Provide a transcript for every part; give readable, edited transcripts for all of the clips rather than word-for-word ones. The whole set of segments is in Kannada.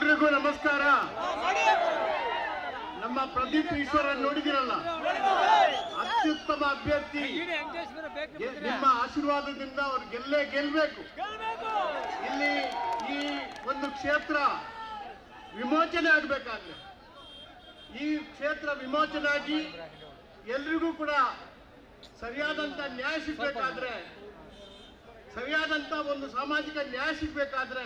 ಎಲ್ರಿಗೂ ನಮಸ್ಕಾರ. ನಮ್ಮ ಪ್ರದೀಪ್ ಈಶ್ವರ ನೋಡಿದಿರಲ್ಲ, ಅತ್ಯುತ್ತಮ ಅಭ್ಯರ್ಥಿ. ನಿಮ್ಮ ಆಶೀರ್ವಾದದಿಂದ ಅವ್ರು ಗೆಲ್ಲಬೇಕು. ಇಲ್ಲಿ ಈ ಒಂದು ಕ್ಷೇತ್ರ ವಿಮೋಚನೆ ಆಗಬೇಕಾದ್ರೆ, ಈ ಕ್ಷೇತ್ರ ವಿಮೋಚನೆ ಆಗಿ ಎಲ್ರಿಗೂ ಕೂಡ ಸರಿಯಾದಂತ ನ್ಯಾಯ ಸಿಗಬೇಕಾದ್ರೆ, ಸರಿಯಾದಂತ ಒಂದು ಸಾಮಾಜಿಕ ನ್ಯಾಯ ಸಿಗಬೇಕಾದ್ರೆ,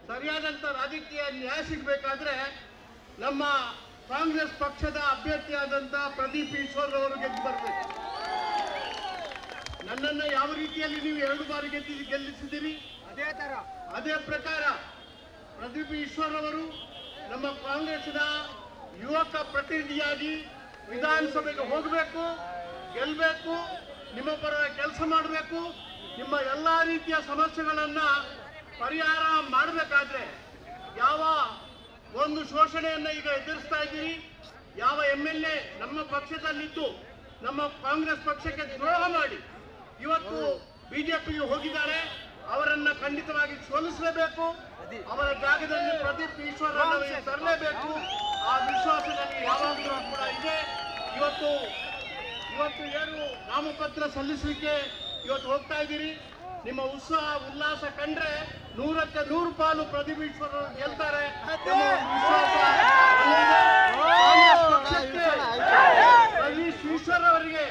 ಸರಿಯಾದಂತ ರಾಜಕೀಯ ನ್ಯಾಯ ಸಿಗಬೇಕಾದ್ರೆ ನಮ್ಮ ಕಾಂಗ್ರೆಸ್ ಪಕ್ಷದ ಅಭ್ಯರ್ಥಿಯಾದಂತ ಪ್ರದೀಪ್ ಈಶ್ವರ್ ಅವರು ಗೆದ್ದು ಬರಬೇಕು. ನನ್ನನ್ನು ಯಾವ ರೀತಿಯಲ್ಲಿ ನೀವು 2 ಬಾರಿ ಗೆಲ್ಲಿಸಿದ್ದೀರಿ, ಅದೇ ಪ್ರಕಾರ ಪ್ರದೀಪ್ ಈಶ್ವರ್ ಅವರು ನಮ್ಮ ಕಾಂಗ್ರೆಸ್ನ ಯುವಕ ಪ್ರತಿನಿಧಿಯಾಗಿ ವಿಧಾನಸಭೆಗೆ ಹೋಗಬೇಕು, ಗೆಲ್ಲಬೇಕು, ನಿಮ್ಮ ಪರವಾಗಿ ಕೆಲಸ ಮಾಡಬೇಕು. ನಿಮ್ಮ ಎಲ್ಲಾ ರೀತಿಯ ಸಮಸ್ಯೆಗಳನ್ನ ಪರಿಹಾರ ಮಾಡಬೇಕಾದ್ರೆ, ಯಾವ ಒಂದು ಶೋಷಣೆಯನ್ನ ಈಗ ಎದುರಿಸ್ತಾ ಇದ್ದೀರಿ, ಯಾವ MLA ನಮ್ಮ ಪಕ್ಷದಲ್ಲಿದ್ದು ನಮ್ಮ ಕಾಂಗ್ರೆಸ್ ಪಕ್ಷಕ್ಕೆ ದ್ರೋಹ ಮಾಡಿ ಇವತ್ತು ಬಿಜೆಪಿಗೆ ಹೋಗಿದ್ದಾರೆ, ಅವರನ್ನ ಖಂಡಿತವಾಗಿ ಸೋಲಿಸಲೇಬೇಕು. ಅವರ ಜಾಗದಲ್ಲಿ ಪ್ರದೀಪ್ ಈಶ್ವರ್ ತರಲೇಬೇಕು. ಆ ವಿಶ್ವಾಸ ನನಗೆ ಯಾವಾಗಲೂ ಕೂಡ ಇದೆ. ಇವತ್ತು ಏನು ನಾಮಪತ್ರ ಸಲ್ಲಿಸಲಿಕ್ಕೆ ಇವತ್ತು ಹೋಗ್ತಾ ಇದ್ದೀರಿ, ನಿಮ್ಮ ಉತ್ಸಾಹ ಉಲ್ಲಾಸ ಕಂಡ್ರೆ 100ಕ್ಕೆ 100 ಪಾಲು ಪ್ರದೀಪ್ ಈಶ್ವರ್ ಗೆಲ್ತಾರೆ. ಪ್ರದೀಪ್ ಈಶ್ವರ್ ಅವರಿಗೆ